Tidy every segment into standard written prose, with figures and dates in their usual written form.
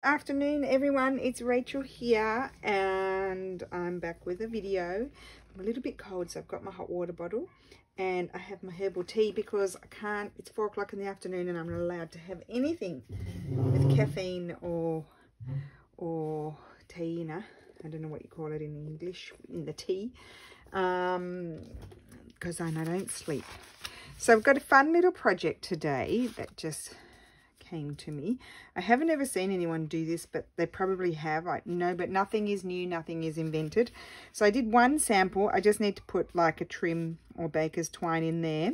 Afternoon everyone, it's Rachel here and I'm back with a video. I'm a little bit cold, so I've got my hot water bottle and I have my herbal tea because I can't, it's 4 o'clock in the afternoon and I'm not allowed to have anything with caffeine or tea, I don't know what you call it in English, in the tea, because I don't sleep. So I've got a fun little project today that just came to me. I haven't ever seen anyone do this, but they probably have. I know, but nothing is new, nothing is invented. So I did one sample. I just need to put like a trim or baker's twine in there,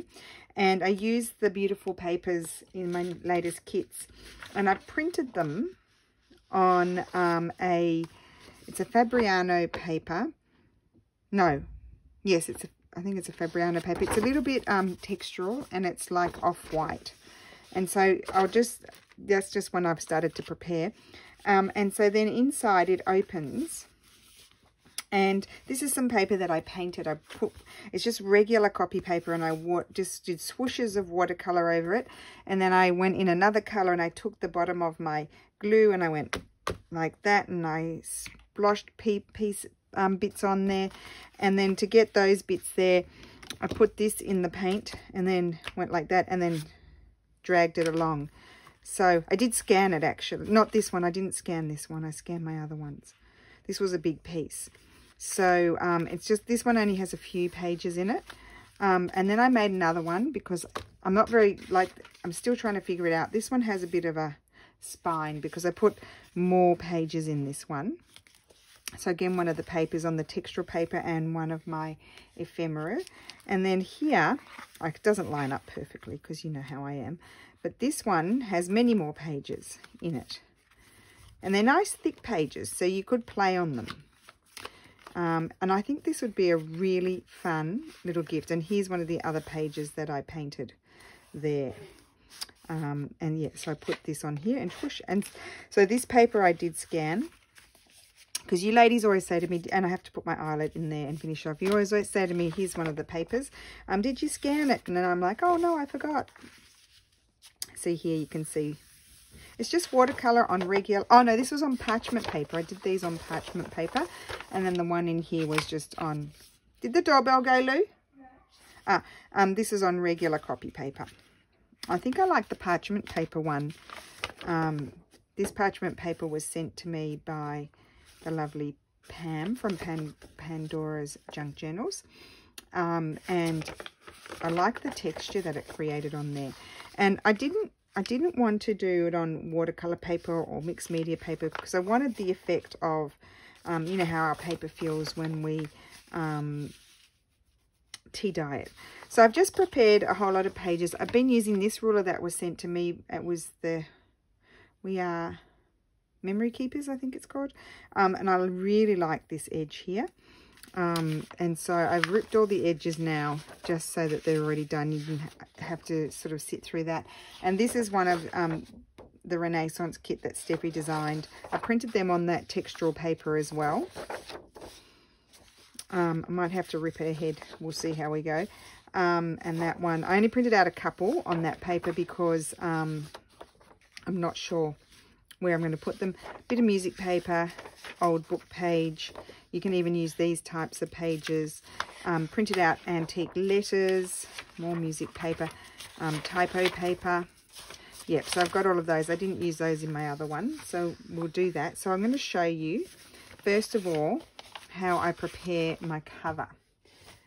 and I used the beautiful papers in my latest kits, and I printed them on it's a Fabriano paper. No, yes, I think it's a Fabriano paper. It's a little bit textural and it's like off-white. And so that's just when I've started to prepare. And so then inside it opens. And this is some paper that I painted. It's just regular copy paper, and I just did swooshes of watercolor over it. And then I went in another color and I took the bottom of my glue and I went like that, and I splashed bits on there. And then to get those bits there, I put this in the paint and then went like that and then dragged it along. So I did scan it, actually. Not this one. I didn't scan this one. I scanned my other ones. This was a big piece. So it's just, this one only has a few pages in it. And then I made another one because I'm not very, I'm still trying to figure it out. This one has a bit of a spine because I put more pages in this one. So again, one of the papers on the textural paper and one of my ephemera. And then here, it doesn't line up perfectly because you know how I am. But this one has many more pages in it. And they're nice thick pages, so you could play on them. And I think this would be a really fun little gift. And here's one of the other pages that I painted there. And yeah, so I put this on here and push. And so this paper I did scan. Because you ladies always say to me, and I have to put my eyelet in there and finish off. You always say to me, here's one of the papers. Did you scan it? And then I'm like, oh no, I forgot. See here, you can see. It's just watercolor on regular. Oh no, this was on parchment paper. I did these on parchment paper. And then the one in here was just on. Did the doorbell go, Lou? No. This is on regular copy paper. I think I like the parchment paper one. This parchment paper was sent to me by the lovely Pam from Pandora's Junk Journals, and I like the texture that it created on there. And I didn't want to do it on watercolor paper or mixed media paper because I wanted the effect of you know how our paper feels when we tea dye it. So I've just prepared a whole lot of pages. I've been using this ruler that was sent to me. It was the We Are Memory Keepers, I think it's called, and I really like this edge here, and so I've ripped all the edges now just so that they're already done. You didn't have to sort of sit through that. And this is one of the Renaissance kit that Steffi designed. I printed them on that textural paper as well. I might have to rip her head, we'll see how we go. And that one, I only printed out a couple on that paper because I'm not sure where I'm going to put them. Bit of music paper, old book page. You can even use these types of pages. Printed out antique letters, more music paper, typo paper. Yep, so I've got all of those. I didn't use those in my other one, so we'll do that. So I'm going to show you, first of all, how I prepare my cover.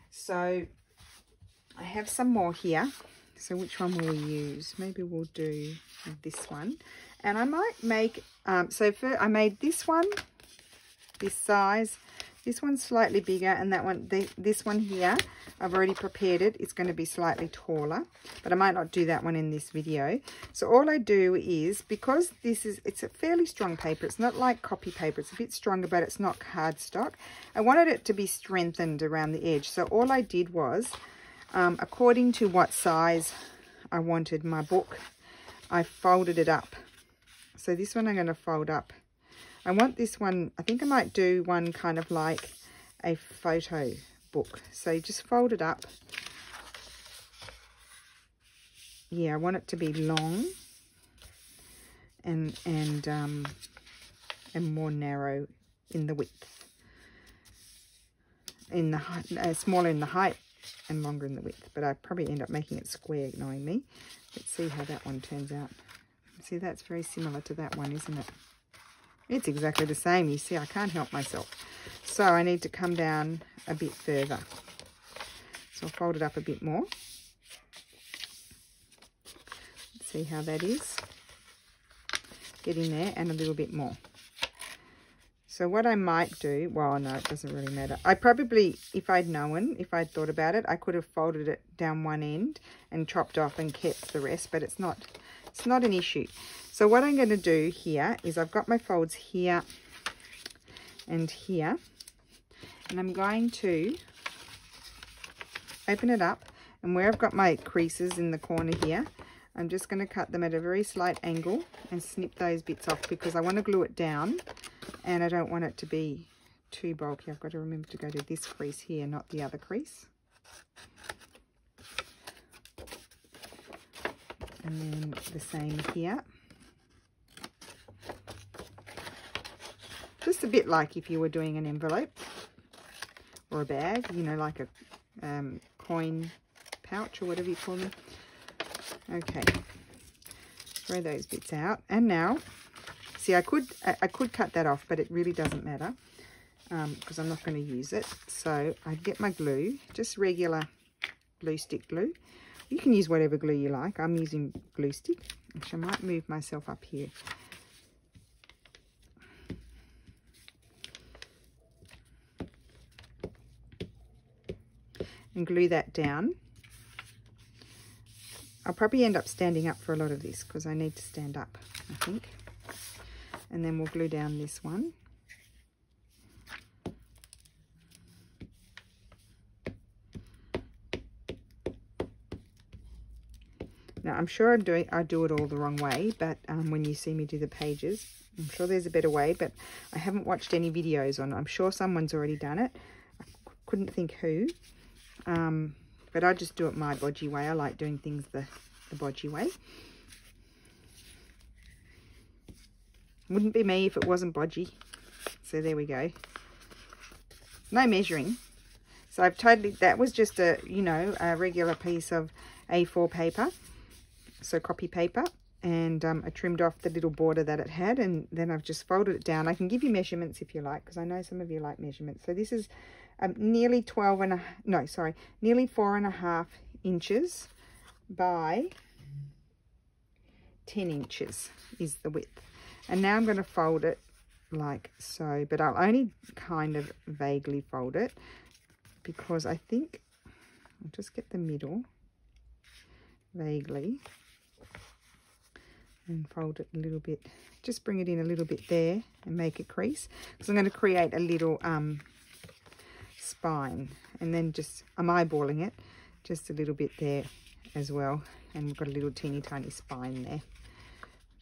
So I have some more here. So which one will we use? Maybe we'll do this one. And I might make, I made this one, this size. This one's slightly bigger, and that one, this one here, I've already prepared it. It's going to be slightly taller, but I might not do that one in this video. So all I do is, because it's a fairly strong paper. It's not like copy paper. It's a bit stronger, but it's not cardstock. I wanted it to be strengthened around the edge. So all I did was, according to what size I wanted my book, I folded it up. So this one I'm going to fold up. I want this one, I think I might do one kind of like a photo book. So you just fold it up. Yeah, I want it to be long and and more narrow in the width. In the height, smaller in the height and longer in the width. But I probably end up making it square, knowing me. Let's see how that one turns out. See, that's very similar to that one, isn't it? It's exactly the same. You see, I can't help myself. So I need to come down a bit further. So I'll fold it up a bit more. Let's see how that is. Get in there and a little bit more. So what I might do, well, no, it doesn't really matter. I probably, if I'd known, if I'd thought about it, I could have folded it down one end and chopped off and kept the rest, but it's not an issue. So what I'm going to do here is I've got my folds here and here, and I'm going to open it up, and where I've got my creases in the corner here, I'm just going to cut them at a very slight angle and snip those bits off because I want to glue it down and I don't want it to be too bulky. I've got to remember to go to this crease here, not the other crease. And then the same here. Just a bit like if you were doing an envelope or a bag, you know, like a coin pouch or whatever you call them. Okay, throw those bits out. And now, see, I could cut that off, but it really doesn't matter because I'm not going to use it. So I'd get my glue, just regular glue stick glue. You can use whatever glue you like. I'm using glue stick. Actually, I might move myself up here. And glue that down. I'll probably end up standing up for a lot of this because I need to stand up, I think. And then we'll glue down this one. Now, I'm sure I do it all the wrong way, but when you see me do the pages, I'm sure there's a better way, but I haven't watched any videos on it. I'm sure someone's already done it. I couldn't think who. But I just do it my bodgy way. I like doing things the bodgy way. Wouldn't be me if it wasn't bodgy. So there we go. No measuring. So I've that was just a, you know, a regular piece of A4 paper. So copy paper. And I trimmed off the little border that it had. And then I've just folded it down. I can give you measurements if you like, because I know some of you like measurements. So this is nearly nearly 4.5 inches by 10 inches is the width. And now I'm going to fold it like so, but I'll only kind of vaguely fold it because I think I'll just get the middle vaguely and fold it a little bit. Just bring it in a little bit there and make a crease because I'm going to create a little spine, and then just I'm eyeballing it just a little bit there as well, and we've got a little teeny tiny spine there.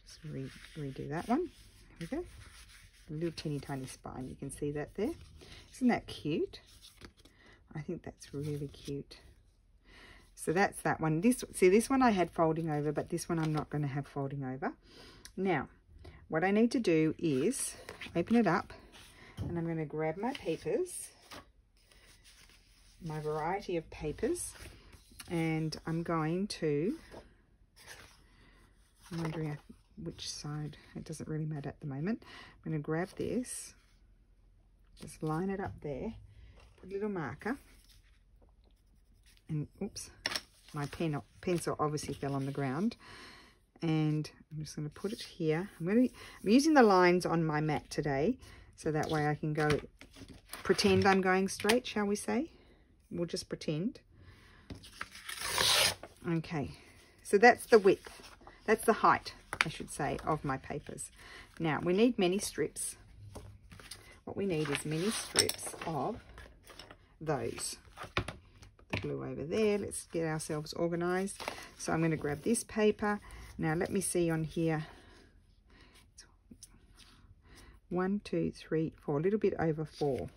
Just redo that one. There we go, a little teeny tiny spine. You can see that there. Isn't that cute? I think that's really cute. So that's that one. This one I had folding over, but this one I'm not going to have folding over. Now what I need to do is open it up, and I'm going to grab my papers, my variety of papers, and I'm going to, I'm wondering which side, it doesn't really matter at the moment. I'm going to grab this, just line it up there, put a little marker, and oops, my pencil obviously fell on the ground, and I'm just going to put it here. I'm using the lines on my mat today, so that way I can go pretend I'm going straight, shall we say. We'll just pretend. Okay, so that's the width, that's the height, I should say, of my papers. Now we need many strips. What we need is many strips of those. Put the glue over there. Let's get ourselves organized. So I'm going to grab this paper. Now let me see on here. 1, 2, 3, 4, a little bit over 4.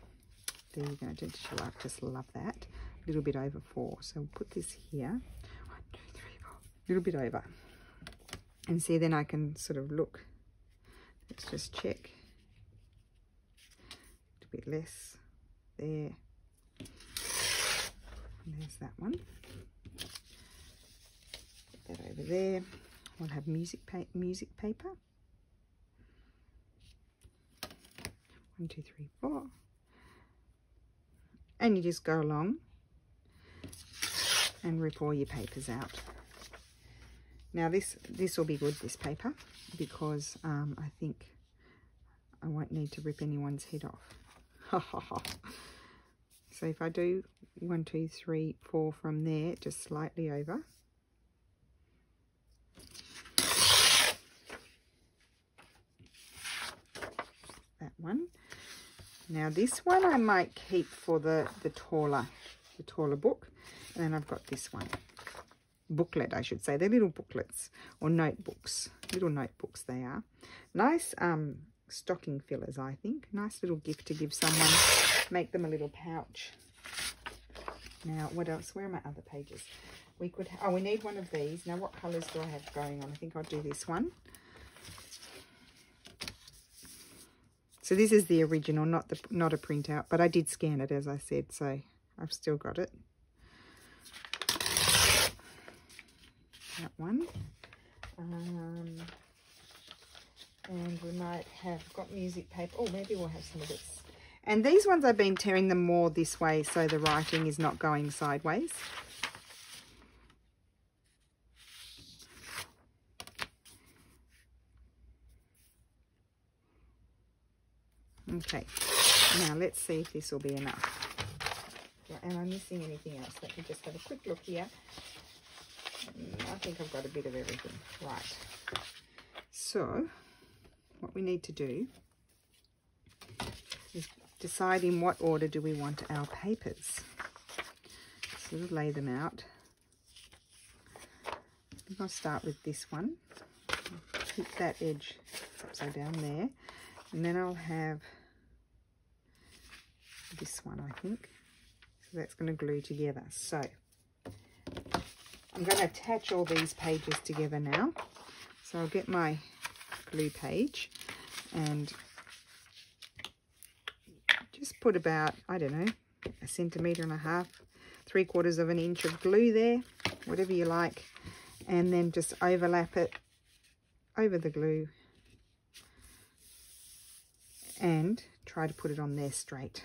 There you go. Just love that. A little bit over 4. So we'll put this here. 1, 2, 3, 4. A little bit over. And see, then I can sort of look. Let's just check. bit less there. And there's that one. Put that over there. We'll have music paper. 1, 2, 3, 4. And you just go along and rip all your papers out. Now this will be good, this paper, because I think I won't need to rip anyone's head off. So if I do 1, 2, 3, 4 from there, just slightly over. That one. Now this one I might keep for the taller book. And then I've got this one. Booklet, I should say. They're little booklets or notebooks. Little notebooks they are. Nice stocking fillers, I think. Nice little gift to give someone. Make them a little pouch. Now, what else? Where are my other pages? We could, we need one of these. Now, what colours do I have going on? I think I'll do this one. So this is the original, not a printout, but I did scan it, as I said, so I've still got it. That one. And we might have got music paper. Oh, maybe we'll have some of this. And these ones I've been tearing them more this way so the writing is not going sideways. Okay, now let's see if this will be enough. Am I missing anything else? Let me just have a quick look here. I think I've got a bit of everything. Right. So, what we need to do is decide in what order do we want our papers. Sort of lay them out. I think I'll start with this one. Keep that edge upside down there. And then I'll have this one, I think. So that's going to glue together. So I'm going to attach all these pages together now. So I'll get my glue page and just put about, I don't know, 1.5 centimeters, 3/4 of an inch of glue there, whatever you like. And then just overlap it over the glue and try to put it on there straight.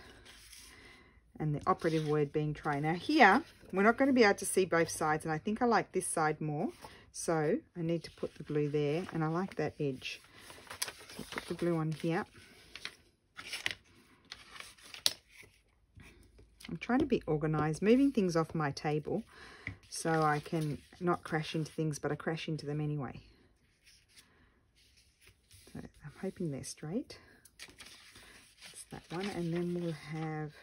And the operative word being try. Now here, we're not going to be able to see both sides, and I think I like this side more. So I need to put the glue there, and I like that edge. So put the glue on here. I'm trying to be organized, moving things off my table so I can not crash into things, but I crash into them anyway. So I'm hoping they're straight. That one, and then we'll have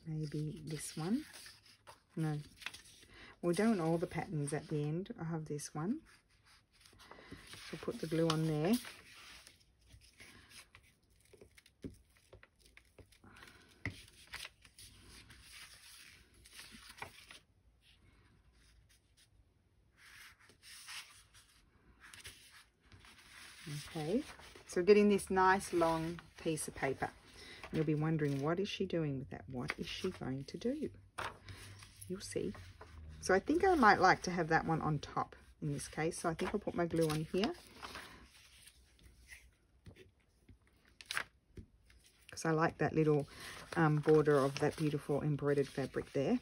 maybe this one. No, we don't want all the patterns at the end. I have this one. So put the glue on there. Okay, so getting this nice long piece of paper. You'll be wondering, what is she doing with that? What is she going to do? You'll see. So I think I might like to have that one on top in this case. So I think I'll put my glue on here. Because I like that little border of that beautiful embroidered fabric there.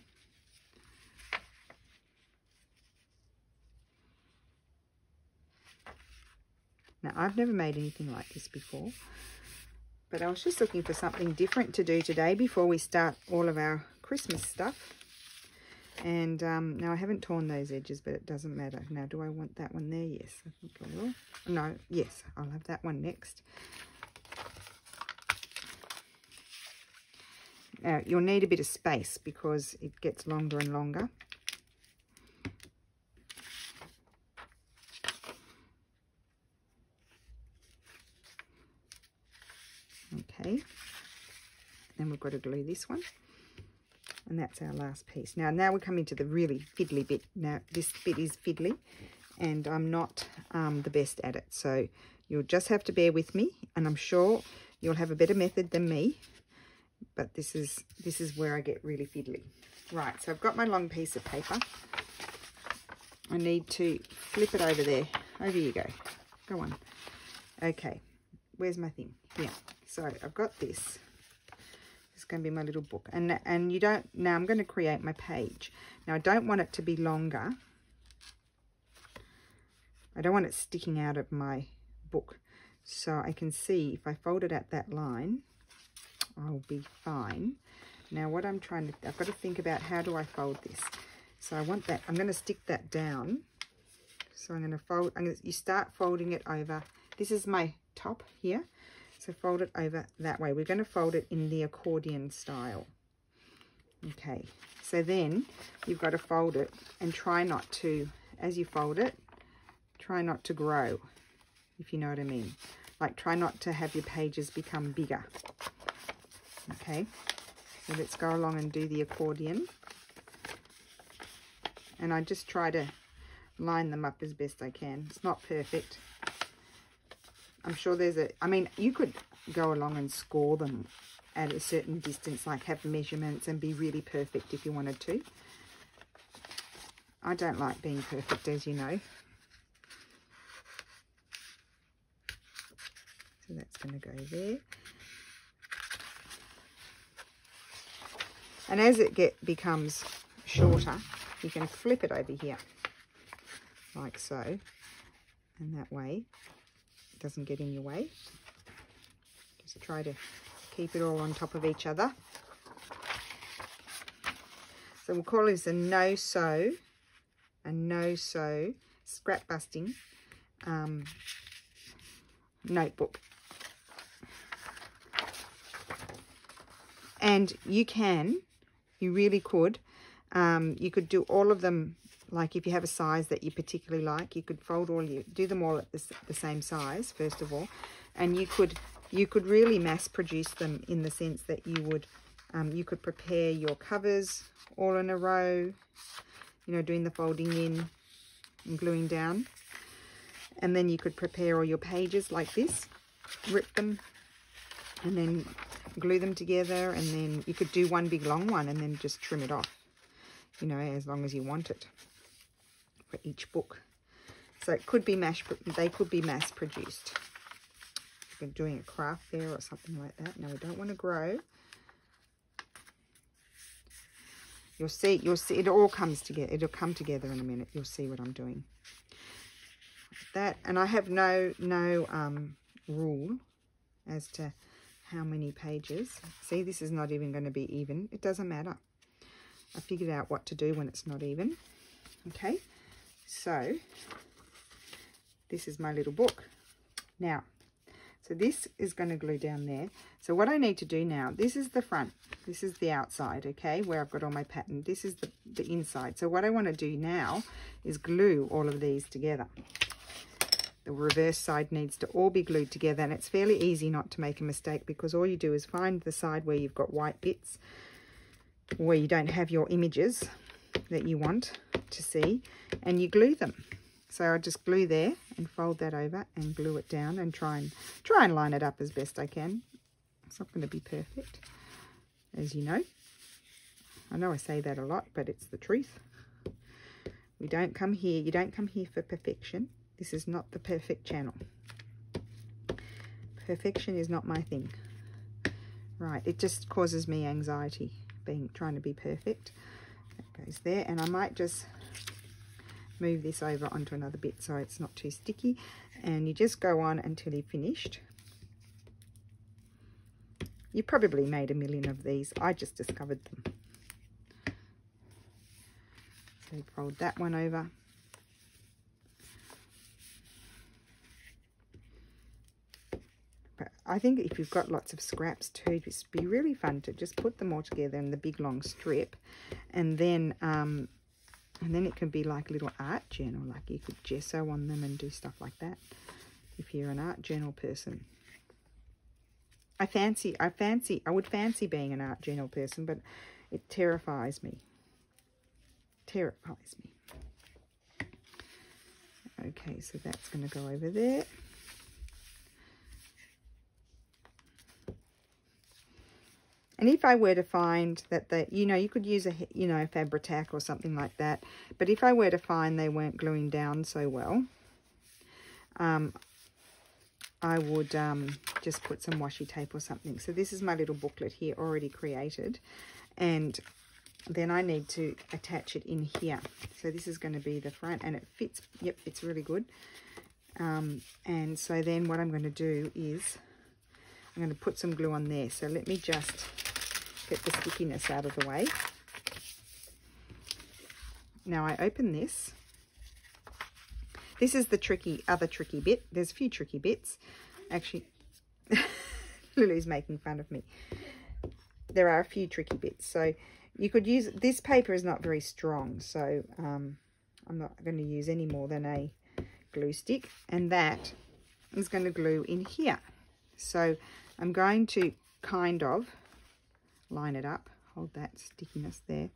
Now, I've never made anything like this before, but I was just looking for something different to do today before we start all of our Christmas stuff. And now I haven't torn those edges, but it doesn't matter. Now, do I want that one there? Yes, I think I will. No, yes, I'll have that one next. Now, you'll need a bit of space because it gets longer and longer. Okay, then we've got to glue this one, and that's our last piece. Now we're coming to the really fiddly bit. Now this bit is fiddly, and I'm not the best at it, so you'll just have to bear with me, and I'm sure You'll have a better method than me, but this is where I get really fiddly. Right, so I've got my long piece of paper. I need to flip it over there. Over you go. Go on. Okay, where's my thing? Yeah, so I've got this. It's going to be my little book. And you don't, now I'm going to create my page. Now I don't want it to be longer. I don't want it sticking out of my book. So I can see if I fold it at that line, I'll be fine. Now what I'm trying to, I've got to think about how do I fold this. So I want that, I'm going to stick that down. So I'm going to fold, you start folding it over. This is my top here. So fold it over that way. We're going to fold it in the accordion style. Okay, so then you've got to fold it and try not to, as you fold it, try not to grow, if you know what I mean. Like try not to have your pages become bigger. Okay, so let's go along and do the accordion. And I just try to line them up as best I can. It's not perfect. I'm sure there's a, I mean, you could go along and score them at a certain distance, like have measurements and be really perfect if you wanted to. I don't like being perfect, as you know. So that's going to go there. And as it becomes shorter, you can flip it over here, like so. And that way, it doesn't get in your way. Just try to keep it all on top of each other. So we'll call this a no-sew scrap busting notebook. And you really could, you could do all of them, like if you have a size that you particularly like, you could do them all at the same size, first of all, and you could really mass produce them in the sense that you could prepare your covers all in a row, you know, doing the folding in and gluing down. And then you could prepare all your pages like this, rip them, and then glue them together, and then you could do one big long one and then just trim it off, you know, as long as you want it for each book. So it could be they could be mass produced. You're doing a craft fair or something like that. No, we don't want to grow. You'll see it all comes together. It'll come together in a minute. You'll see what I'm doing. That, and I have no rule as to how many pages. See, this is not even going to be even. It doesn't matter. I figured out what to do when it's not even. Okay, so this is my little book. Now, so this is going to glue down there. So what I need to do now, this is the front. This is the outside, okay, where I've got all my pattern. This is the inside. So what I want to do now is glue all of these together. The reverse side needs to all be glued together, and it's fairly easy not to make a mistake because all you do is find the side where you've got white bits, where you don't have your images that you want to see, and you glue them. So I just glue there and fold that over and glue it down and try and line it up as best I can. It's not going to be perfect, as you know. I know I say that a lot, but it's the truth. You don't come here for perfection. This is not the perfect channel. Perfection is not my thing. Right, it just causes me anxiety, trying to be perfect. That goes there, and I might just move this over onto another bit so it's not too sticky. And you just go on until you've finished. You probably made a million of these. I just discovered them. So fold that one over. But I think if you've got lots of scraps too, it'd be really fun to just put them all together in the big long strip, and then it can be like a little art journal. Like you could gesso on them and do stuff like that if you're an art journal person. I would fancy being an art journal person, but it terrifies me. Terrifies me. Okay, so that's going to go over there. And if I were to find that they, you know, you could use a, you know, Fabri-Tac or something like that. But if I were to find they weren't gluing down so well, I would just put some washi tape or something. So this is my little booklet here already created. And then I need to attach it in here. So this is going to be the front, and it fits, yep, it's really good. And so then what I'm going to do is I'm going to put some glue on there. So let me just get the stickiness out of the way. Now I open this. This is the other tricky bit. There's a few tricky bits. Actually, Lulu's making fun of me. There are a few tricky bits. So you could use, this paper is not very strong. So I'm not going to use any more than a glue stick. And that is going to glue in here. So I'm going to kind of line it up, hold that stickiness there,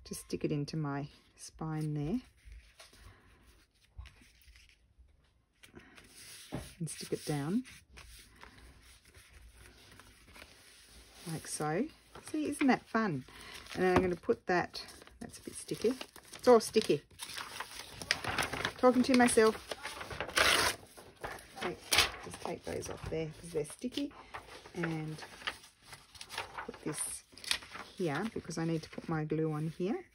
just stick it into my spine there, and stick it down like so. See, isn't that fun? And then I'm going to put that, that's a bit sticky, it's all sticky, talking to myself. Just take those off there because they're sticky, and put this here because I need to put my glue on here.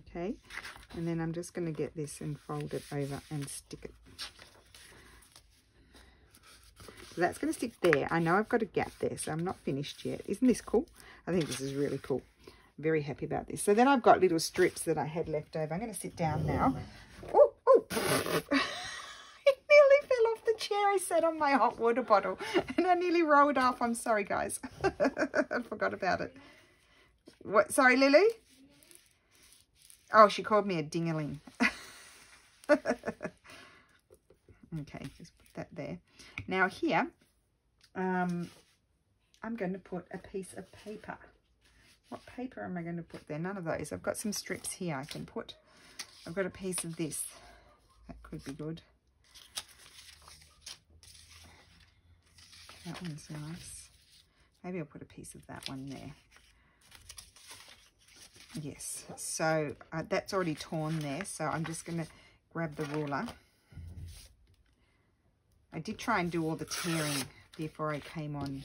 Okay, and then I'm just going to get this and fold it over and stick it. So that's going to stick there. I know I've got a gap there, so I'm not finished yet. Isn't this cool? I think this is really cool. Very happy about this. So then I've got little strips that I had left over. I'm going to sit down now. Oh, oh. It nearly fell off the chair. I sat on my hot water bottle and I nearly rolled off. I'm sorry, guys. I forgot about it. What? Sorry, Lily? Oh, she called me a dingaling. Okay, just put that there. Now here, I'm going to put a piece of paper. What paper am I going to put there? None of those. I've got some strips here I can put. I've got a piece of this. That could be good. That one's nice. Maybe I'll put a piece of that one there. Yes. So that's already torn there. So I'm just going to grab the ruler. I did try and do all the tearing before I came on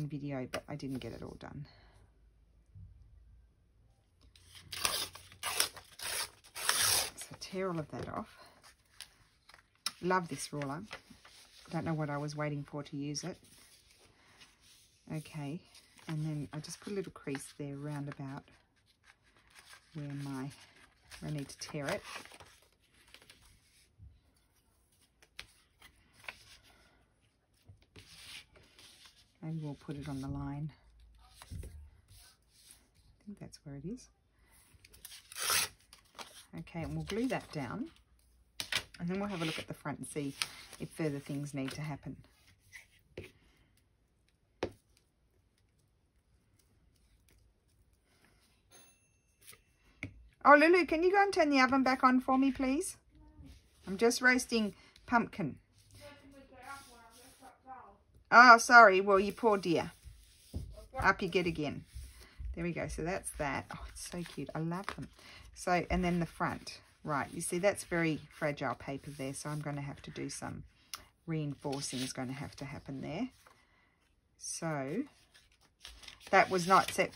video, but I didn't get it all done. So tear all of that off. Love this ruler. Don't know what I was waiting for to use it. Okay, and then I just put a little crease there round about where I need to tear it. Maybe we'll put it on the line. I think that's where it is. Okay, and we'll glue that down. And then we'll have a look at the front and see if further things need to happen. Oh, Lulu, can you go and turn the oven back on for me, please? I'm just roasting pumpkin. Oh, sorry. Well, you poor dear. Up you get again. There we go. So that's that. Oh, it's so cute. I love them. So, and then the front. Right. You see, that's very fragile paper there. So I'm going to have to do some reinforcing is going to have to happen there. So that was not a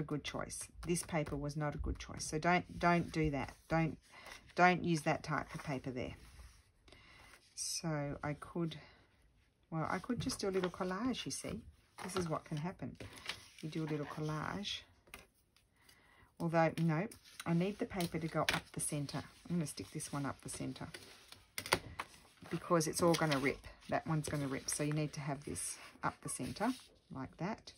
good choice. This paper was not a good choice. So don't do that. Don't use that type of paper there. So I could just do a little collage, you see. This is what can happen. You do a little collage. Although, no, I need the paper to go up the centre. I'm going to stick this one up the centre because it's all going to rip. That one's going to rip. So you need to have this up the centre like that.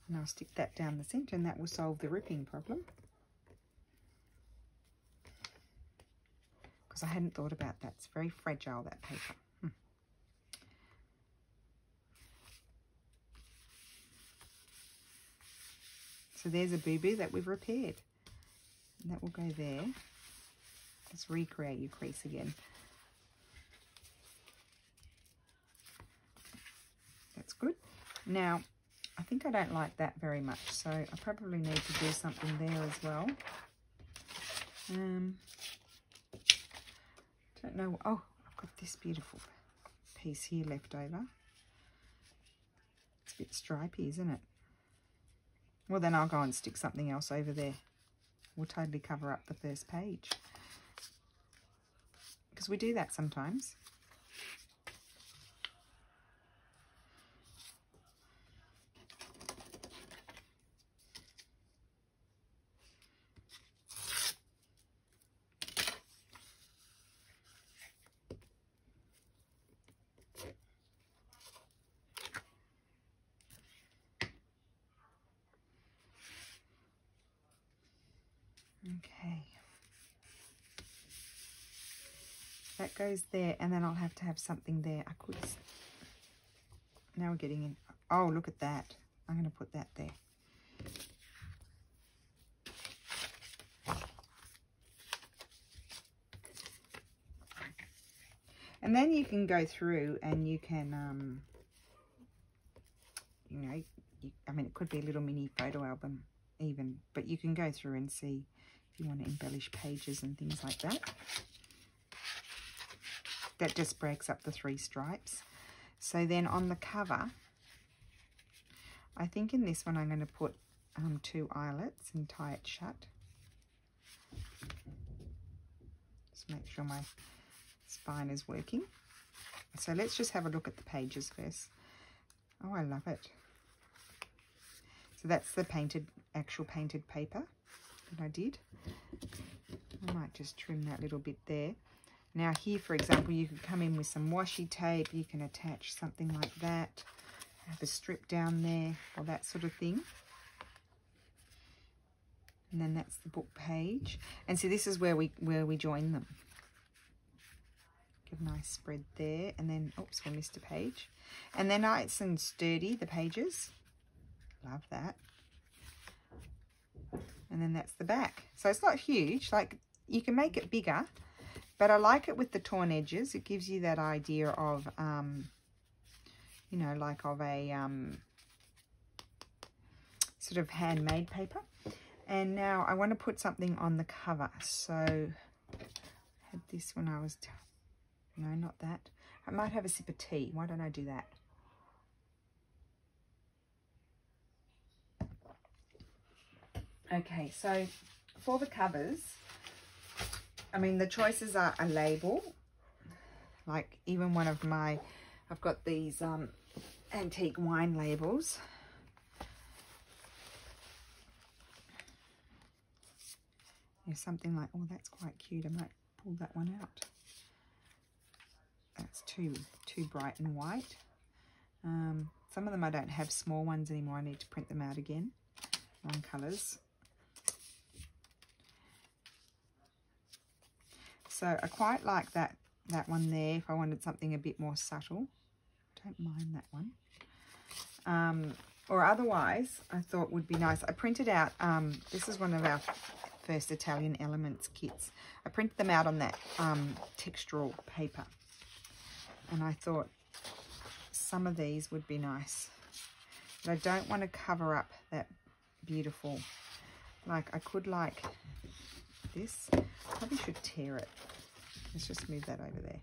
And I'll stick that down the centre and that will solve the ripping problem. because I hadn't thought about that. It's very fragile, that paper. So there's a boo-boo that we've repaired. And that will go there. Just recreate your crease again. That's good. Now, I think I don't like that very much, so I probably need to do something there as well. Don't know. Oh, I've got this beautiful piece here left over. It's a bit stripy, isn't it? Well, then I'll go and stick something else over there. We'll totally cover up the first page. Because we do that sometimes. Okay, that goes there, and then I'll have to have something there. I could, now we're getting in. Oh, look at that. I'm going to put that there. And then you can go through and you can, you know, I mean, it could be a little mini photo album even, but you can go through and see if you want to embellish pages and things like that. That just breaks up the 3 stripes. So then on the cover, I think in this one I'm going to put 2 eyelets and tie it shut. Just make sure my spine is working. So let's just have a look at the pages first. Oh, I love it. So that's the actual painted paper that I did. I might just trim that little bit there. Now here, for example, you could come in with some washi tape. You can attach something like that. Have a strip down there or that sort of thing. And then that's the book page. And so this is where we join them. Give a nice spread there. And then, oops, we missed a page. And they're nice and sturdy, the pages. Love that. And then that's the back. So it's not huge. Like, you can make it bigger, but I like it with the torn edges. It gives you that idea of, you know, like of a sort of handmade paper. And now I want to put something on the cover. So I had this when I was, no, not that. I might have a sip of tea. Why don't I do that? Okay, so for the covers, I mean, the choices are a label. Like even one of my, I've got these antique wine labels. There's something like, oh, that's quite cute. I might pull that one out. That's too bright and white. Some of them I don't have small ones anymore. I need to print them out again. Wrong colours. So I quite like that one there if I wanted something a bit more subtle. Don't mind that one. Or otherwise, I thought would be nice. I printed out, this is one of our first Italian Elements kits. I printed them out on that textural paper. And I thought some of these would be nice. But I don't want to cover up that beautiful, like I could like this. Probably should tear it. Let's just move that over there.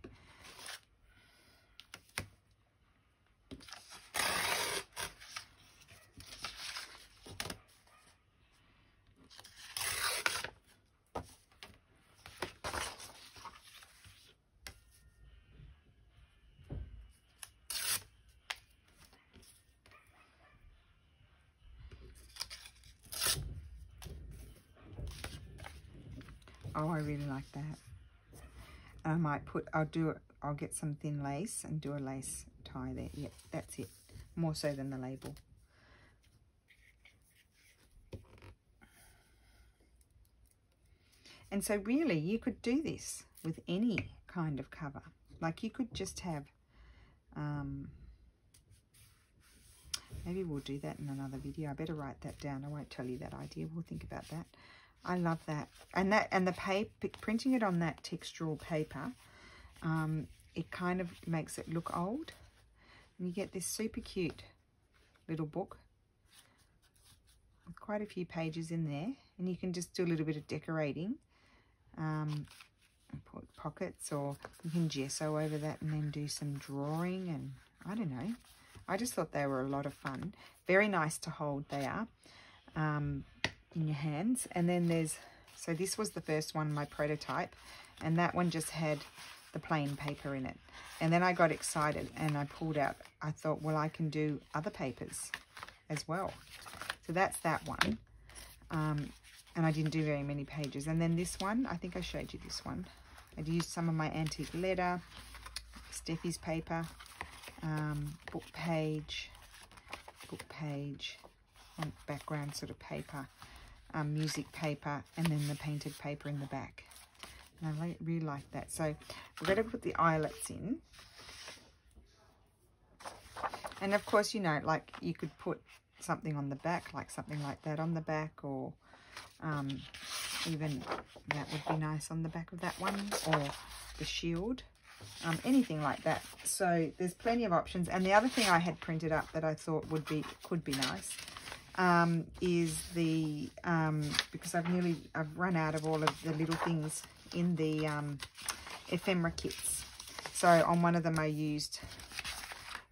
Oh, I really like that. I might put, I'll get some thin lace and do a lace tie there. Yep, that's it. More so than the label. And so really you could do this. with any kind of cover. Like you could just have, maybe we'll do that in another video. I better write that down. I won't tell you that idea. We'll think about that. I love that. And the paper, printing it on that textural paper, it kind of makes it look old. And you get this super cute little book with quite a few pages in there. And you can just do a little bit of decorating. Put pockets, or you can gesso over that and then do some drawing, and I don't know. I just thought they were a lot of fun. Very nice to hold, they are, in your hands. And then there's, so this was the first one, my prototype, and that one just had the plain paper in it. And then I got excited and I pulled out, I thought, well, I can do other papers as well. So that's that one. And I didn't do very many pages. And then this one, I think I showed you this one. I'd used some of my antique leather, Steffi's paper, book page, and background sort of paper, music paper, and then the painted paper in the back. And I really like that. So we're going to put the eyelets in. And of course, you know, like you could put something on the back, like something like that on the back, or even that would be nice on the back of that one, or the shield, anything like that. So there's plenty of options. And the other thing I had printed up that I thought could be nice is the because I've run out of all of the little things in the ephemera kits. So on one of them I used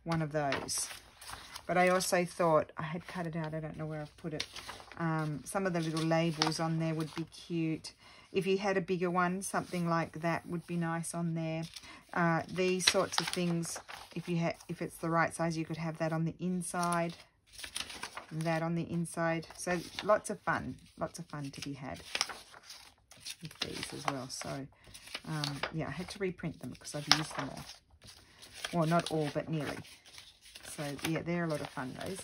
one of those. But I also thought, I had cut it out, I don't know where I've put it. Some of the little labels on there would be cute. If you had a bigger one, something like that would be nice on there. These sorts of things, if it's the right size, you could have that on the inside, that on the inside. So lots of fun to be had with these as well. So yeah, I had to reprint them because I've used them all. Well, not all, but nearly. So yeah, they're a lot of fun, those.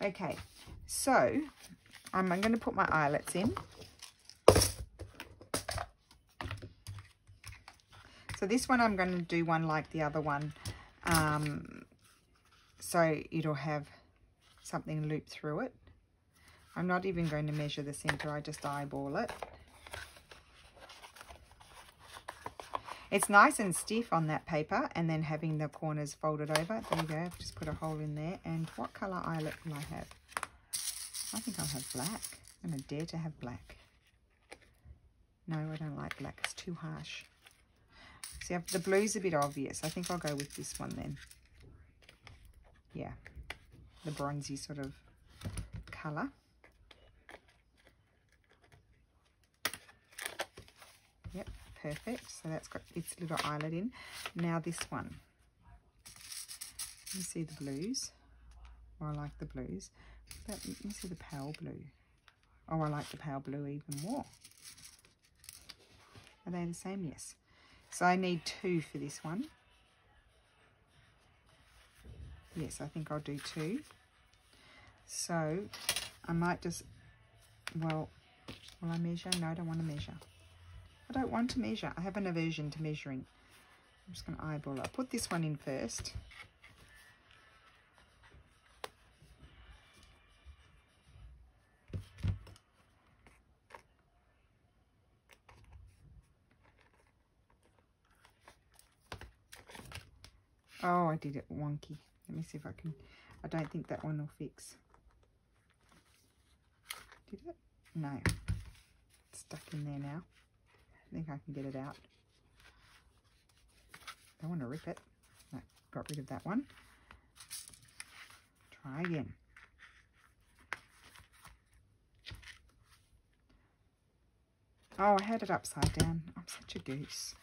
Okay, so I'm going to put my eyelets in. So this one I'm going to do one like the other one. So it'll have something looped through it. I'm not even going to measure the center, I just eyeball it. It's nice and stiff on that paper, and then having the corners folded over. There you go, I've just put a hole in there. And what colour eyelet will I have? I think I'll have black. I'm going to dare to have black. No, I don't like black, it's too harsh. See, the blue's a bit obvious. I think I'll go with this one then. Yeah, the bronzy sort of colour. Yep, perfect. So that's got its little eyelet in. Now this one. Let me see the blues. Oh, I like the blues. Let me see the pale blue. Oh, I like the pale blue even more. Are they the same? Yes. So I need 2 for this one. Yes, I think I'll do 2. So I might just, well, will I measure? No, I don't want to measure. I don't want to measure. I have an aversion to measuring. I'm just going to eyeball it. I'll put this one in first. Oh, I did it wonky. Let me see if I can. I don't think that one will fix. Did it? No. It's stuck in there now. I think I can get it out. Don't want to rip it. No, got rid of that one. Try again. Oh, I had it upside down. I'm such a goose.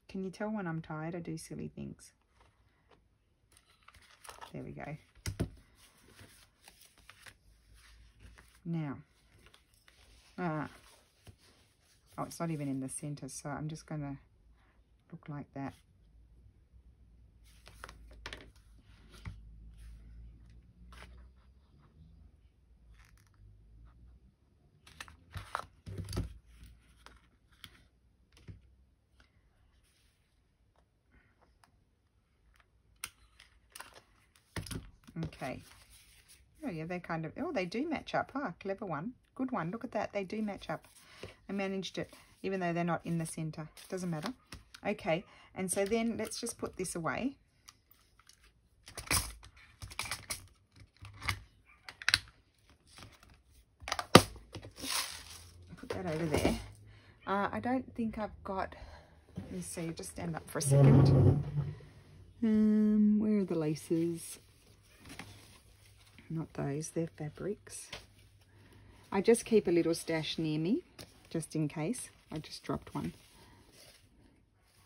Can you tell when I'm tired? I do silly things. There we go. Now, oh, it's not even in the center, so I'm just going to look like that. Okay. Oh yeah, they're kind of, oh, they do match up. Ah, clever one. Good one. Look at that. They do match up. I managed it, even though they're not in the center. Doesn't matter. Okay, and so then let's just put this away. Put that over there. I don't think I've got, let me see, just stand up for a second. Where are the laces? Not those, they're fabrics. I just keep a little stash near me, just in case. I just dropped one.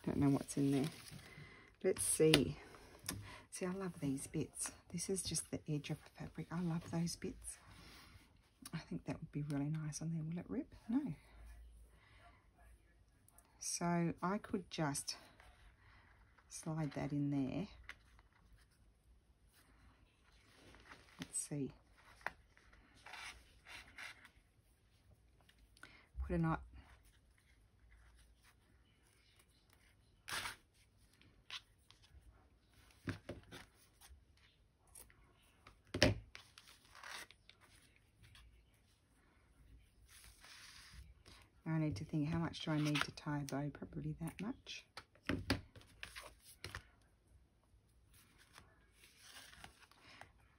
Don't know what's in there. Let's see. See, I love these bits. This is just the edge of a fabric. I love those bits. I think that would be really nice on there. Will it rip? No. So I could just slide that in there. Let's see. Put a knot. I need to think, how much do I need to tie a bow? Probably that much.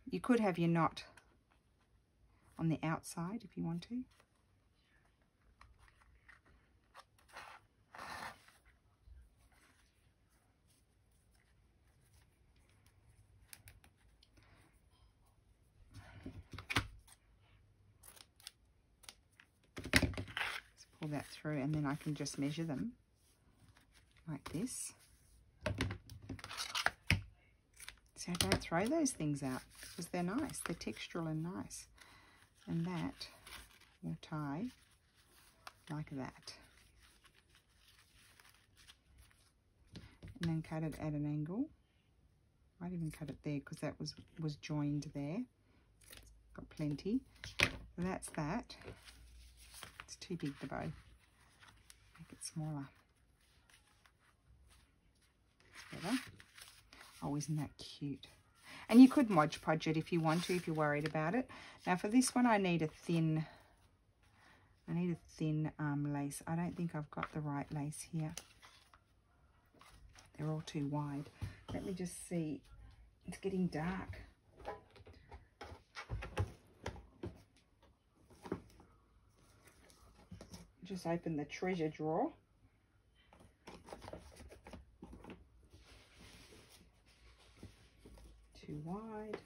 You could have your knot on the outside if you want to. Pull that through, and then I can just measure them like this. See, I don't throw those things out because they're nice. They're textural and nice. And that will tie like that. And then cut it at an angle. Might even cut it there because that was joined there. It's got plenty. So that's that. It's too big, the bow. Make it smaller. It's better. Oh, isn't that cute? And you could Mod Podge it if you want to, if you're worried about it. Now for this one, I need a thin lace. I don't think I've got the right lace here. They're all too wide. Let me just see. It's getting dark. Just open the treasure drawer. Too wide.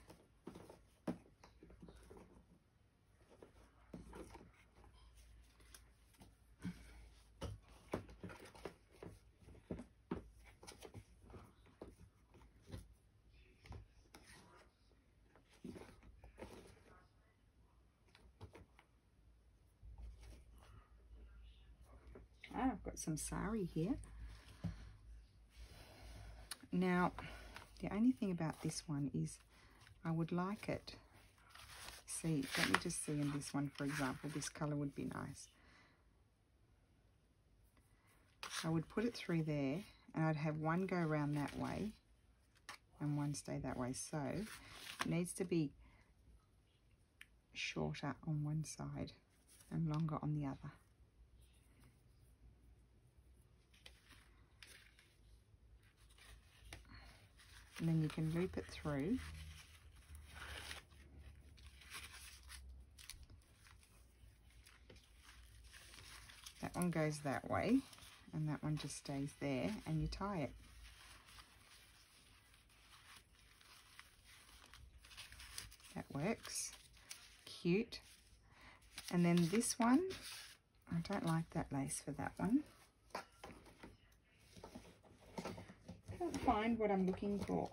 I've got some sari here. Now, the only thing about this one is I would like it. See, let me just see in this one, for example, this colour would be nice. I would put it through there and I'd have one go around that way and one stay that way. So it needs to be shorter on one side and longer on the other. And then you can loop it through. That one goes that way, and that one just stays there, and you tie it. That works. Cute. And then this one, I don't like that lace for that one. Can't find what I'm looking for.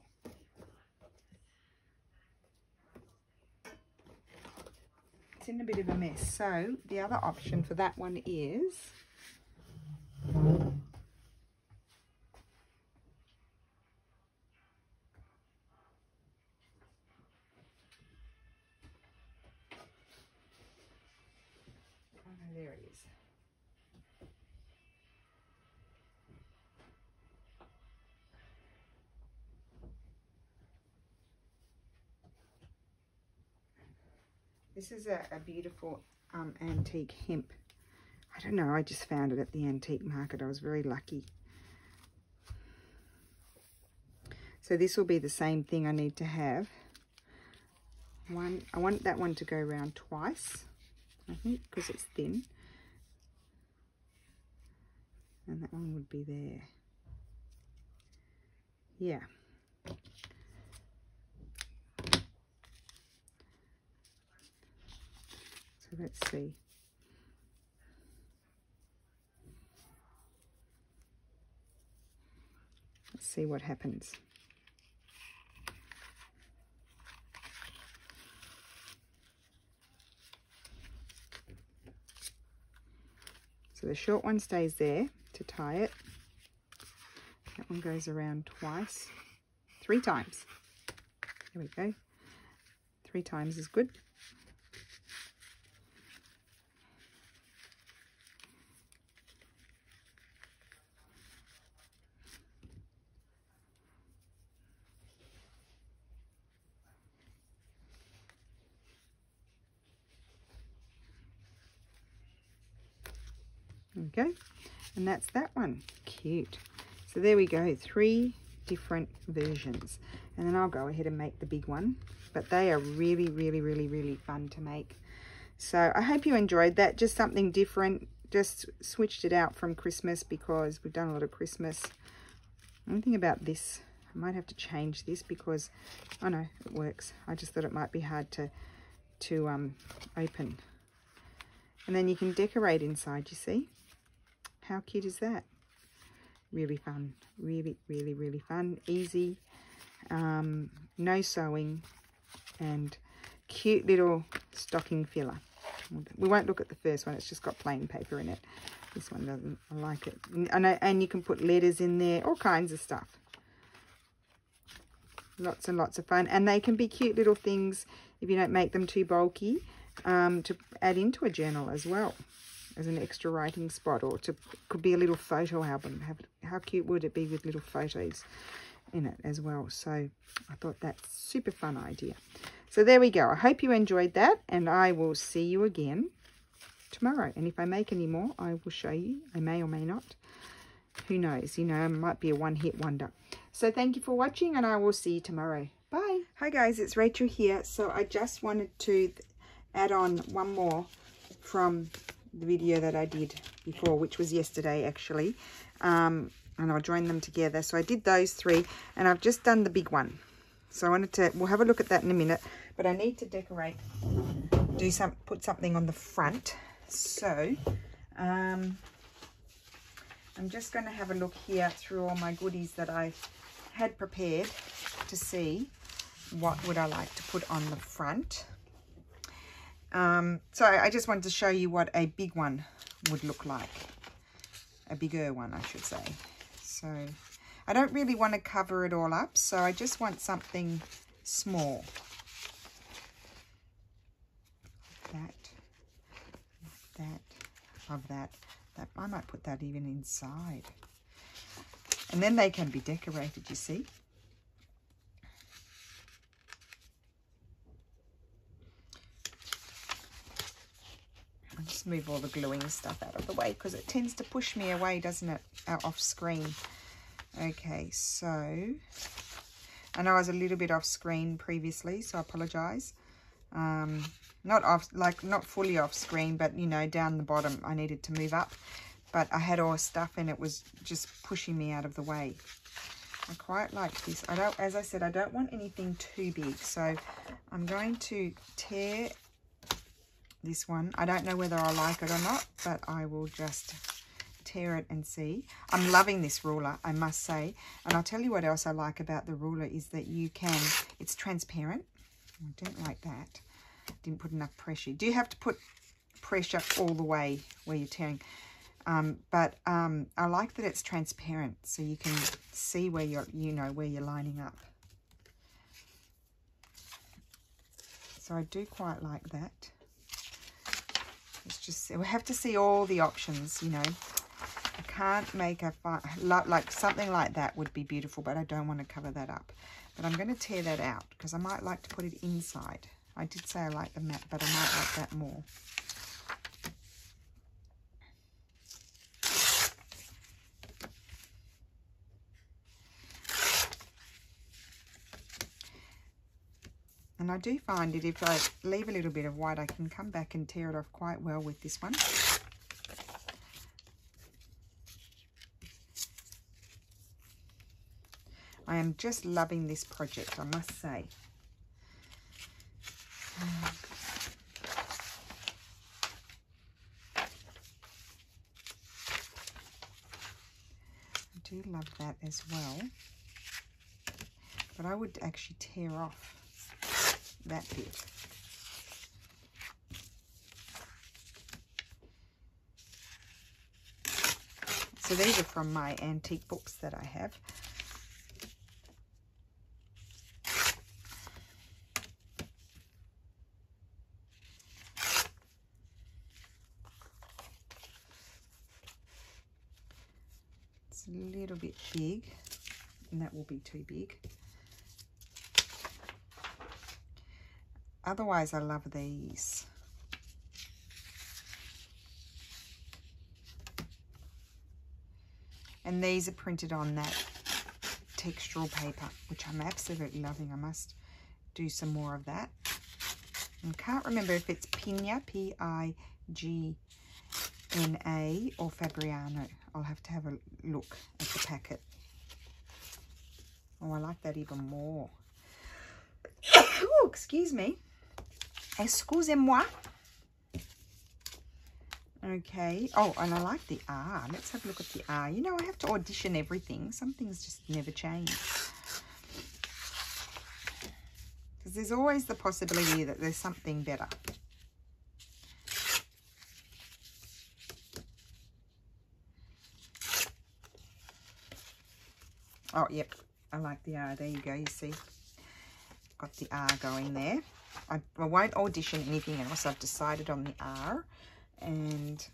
It's in a bit of a mess. So the other option for that one is there it is. This is a beautiful antique hemp. I don't know, I just found it at the antique market. I was very lucky. So this will be the same thing I need to have. I want that one to go around twice, I think, because it's thin. And that one would be there. Yeah. So let's see. Let's see what happens. So the short one stays there to tie it. That one goes around twice, 3 times. There we go. 3 times is good. Okay, and that's that one. Cute. So there we go, 3 different versions, and then I'll go ahead and make the big one. But they are really, really, really, really fun to make. So I hope you enjoyed that. Just something different. Just switched it out from Christmas because we've done a lot of Christmas. One thing about this, I might have to change this because, oh no, it works. I just thought it might be hard to open. And then you can decorate inside, you see? How cute is that? Really fun. Really, really, really fun. Easy. No sewing. And cute little stocking filler. We won't look at the first one. It's just got plain paper in it. This one doesn't. I like it. And you can put letters in there. All kinds of stuff. Lots and lots of fun. And they can be cute little things if you don't make them too bulky. To add into a journal as well. As an extra writing spot, or could be a little photo album. How cute would it be with little photos in it as well? So I thought that's super fun idea. So there we go. I hope you enjoyed that, and I will see you again tomorrow. And if I make any more, I will show you. I may or may not. Who knows? You know, it might be a one-hit wonder. So thank you for watching, and I will see you tomorrow. Bye. Hi guys, it's Rachel here. So I just wanted to add on one more from the video that I did before, which was yesterday actually, and I'll join them together. So I did those 3, and I've just done the big one. So I wanted to, we'll have a look at that in a minute, but I need to decorate, put something on the front. So I'm just going to have a look here through all my goodies that I had prepared to see what would I like to put on the front. So I just wanted to show you what a big one would look like. A bigger one, I should say. So I don't really want to cover it all up, so I just want something small. That. I might put that even inside. And then they can be decorated, you see. I'll just move all the gluing stuff out of the way because it tends to push me away, doesn't it, out off screen. Okay, so I know I was a little bit off screen previously, so I apologize. Not fully off screen, but you know, down the bottom I needed to move up, but I had all stuff and it was just pushing me out of the way. I quite like this. As I said, I don't want anything too big, so I'm going to tear this one. I don't know whether I like it or not, but I will just tear it and see. I'm loving this ruler, I must say. And I'll tell you what else I like about the ruler is that it's transparent. I don't like that. Didn't put enough pressure. You do have to put pressure all the way where you're tearing. But I like that it's transparent, so you can see where where you're lining up. So I do quite like that. It's just, we have to see all the options, you know. I can't make like something like that would be beautiful, but I don't want to cover that up. But I'm going to tear that out because I might like to put it inside. I did say I like the matte, but I might like that more. And I do find that if I leave a little bit of white, I can come back and tear it off quite well with this one. I am just loving this project, I must say. I do love that as well. But I would actually tear off that bit. So these are from my antique books that I have. It's a little bit big, and that will be too big. Otherwise, I love these. And these are printed on that textural paper, which I'm absolutely loving. I must do some more of that. I can't remember if it's Pigna, P-I-G-N-A, or Fabriano. I'll have to have a look at the packet. Oh, I like that even more. Oh, excuse me. Excusez-moi. Okay. Oh, and I like the R. Let's have a look at the R. You know, I have to audition everything. Some things just never change. Because there's always the possibility that there's something better. Oh, yep. I like the R. There you go. You see? Got the R going there. I won't audition anything else. I've decided on the R. And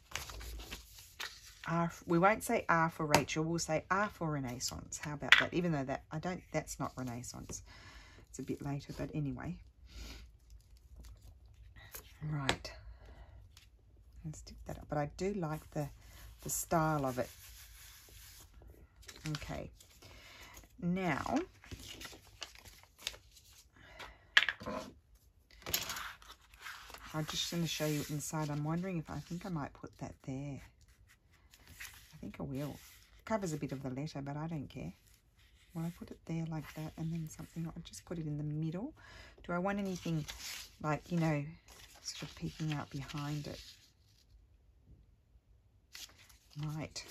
R, we won't say R for Rachel. We'll say R for Renaissance. How about that? Even though that, that's not Renaissance. It's a bit later, but anyway. Right. Let's stick that up. But I do like the style of it. Okay. Now, I'm just going to show you inside. I'm wondering if I think I might put that there. I think I will. Covers a bit of the letter, but I don't care. Will I put it there like that and then something? I'll just put it in the middle. Do I want anything like, you know, sort of peeking out behind it? Right.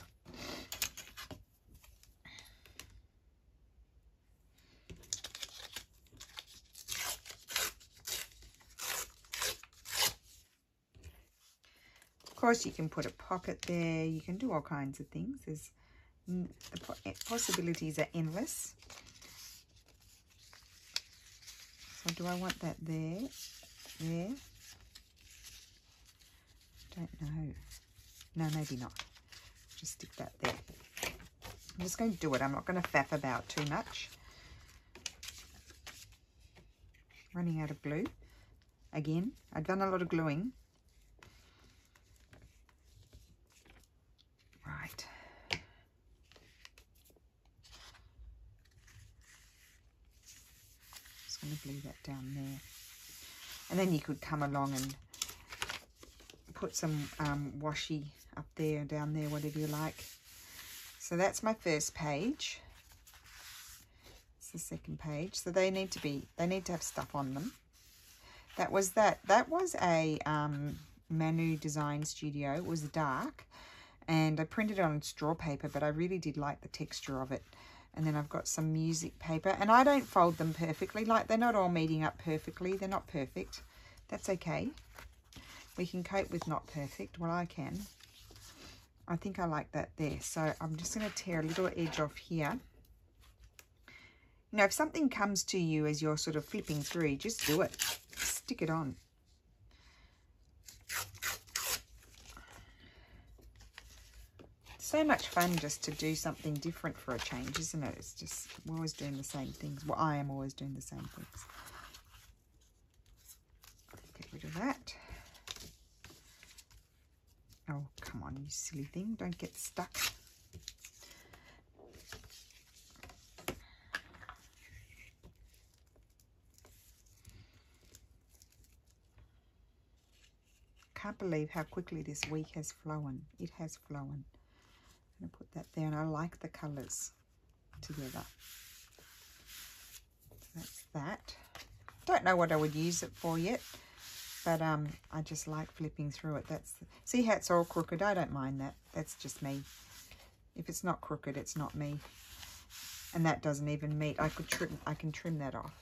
Of course, you can put a pocket there. You can do all kinds of things. There's the possibilities are endless. So do I want that there? There? Don't know. No, maybe not. Just stick that there. I'm just going to do it. I'm not going to faff about too much. Running out of glue. Again, I've done a lot of gluing. Right. Just going to glue that down there. And then you could come along and put some washi up there, down there, whatever you like. So that's my first page. It's the second page. So they need to have stuff on them. That was a Manu Design Studio. It was dark. And I printed it on straw paper, but I really did like the texture of it. And then I've got some music paper. And I don't fold them perfectly. Like, they're not all meeting up perfectly. They're not perfect. That's okay. We can cope with not perfect. Well, I can. I think I like that there. So I'm just going to tear a little edge off here. You know, if something comes to you as you're sort of flipping through, just do it. Stick it on. So much fun just to do something different for a change, isn't it? It's just, we're always doing the same things. Well, I am always doing the same things. you silly thing. Don't get stuck. Can't believe how quickly this week has flown. It has flown. I'm going to put that there, and I like the colours together. So that's that. Don't know what I would use it for yet, but I just like flipping through it. See how it's all crooked? I don't mind that. That's just me. If it's not crooked, it's not me. And that doesn't even meet. I can trim that off.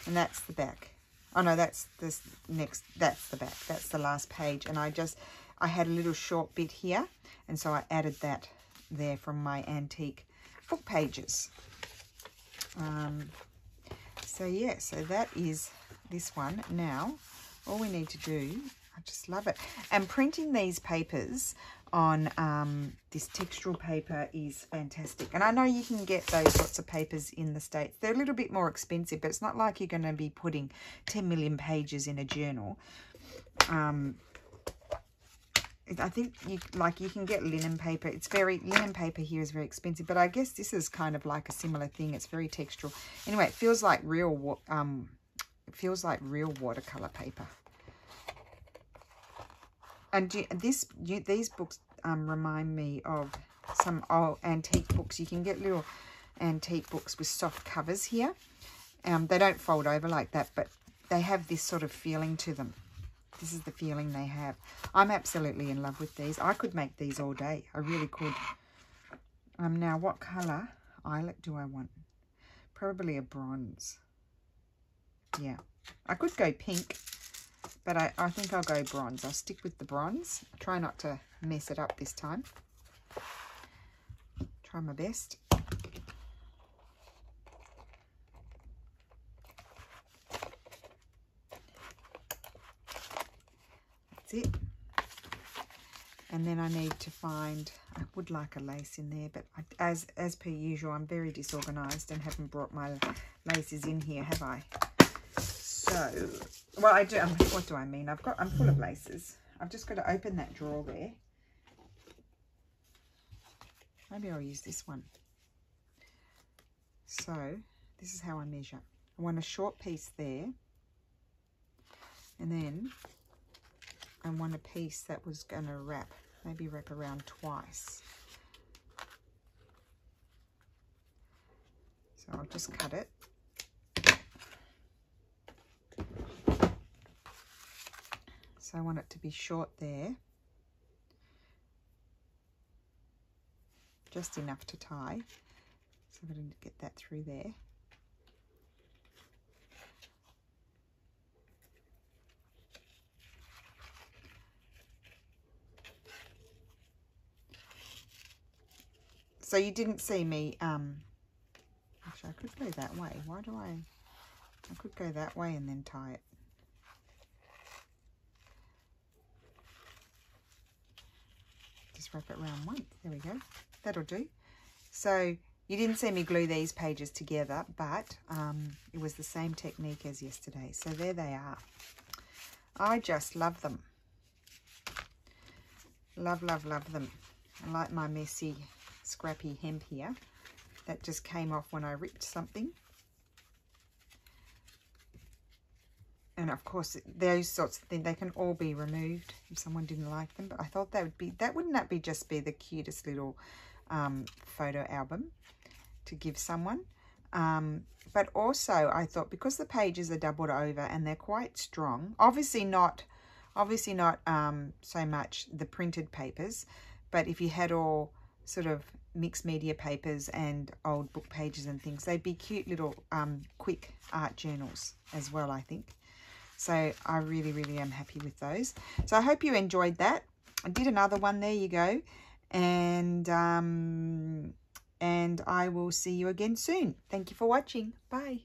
And that's the back. Oh no, that's the back. That's the last page. And I had a little short bit here, and so I added that there from my antique book pages. So yeah, so that is this one. Now, all we need to do, I just love it. And printing these papers on this textural paper is fantastic. And I know you can get those sorts of papers in the States. They're a little bit more expensive, but it's not like you're going to be putting 10 million pages in a journal. I think you can get linen paper. Linen paper here is very expensive, but I guess this is kind of like a similar thing. It's very textural. Anyway, it feels like real watercolor paper. And these books remind me of some old antique books. You can get little antique books with soft covers here. They don't fold over like that, but they have this sort of feeling to them. This is the feeling they have. I'm absolutely in love with these. I could make these all day. I really could. Now, what colour eyelet do I want? Probably a bronze. Yeah. I could go pink, but I think I'll go bronze. I'll stick with the bronze. Try not to mess it up this time. Try my best. It. And then I need to find, I would like a lace in there, but as per usual, I'm very disorganized and haven't brought my laces in here, have I? So, well, I do. What do I mean? I'm full of laces. I've just got to open that drawer there. Maybe I'll use this one. So this is how I measure. I want a short piece there, and then I want a piece that was going to maybe wrap around twice. So I'll just cut it. So I want it to be short there. Just enough to tie. So I'm going to get that through there. So you didn't see me, actually I could go that way. I could go that way and then tie it. Just wrap it around once. There we go. That'll do. So you didn't see me glue these pages together, but it was the same technique as yesterday. So there they are. I just love them. Love, love, love them. I like my messy, scrappy hemp here. That just came off when I ripped something. And of course, those sorts of things, they can all be removed if someone didn't like them. But I thought wouldn't that be just be the cutest little photo album to give someone. But also I thought, because the pages are doubled over and they're quite strong, obviously not so much the printed papers, but if you had all sort of mixed media papers and old book pages and things, they'd be cute little quick art journals as well, I think. So I really, really am happy with those. So I hope you enjoyed that. I did another one. There you go. And I will see you again soon. Thank you for watching. Bye.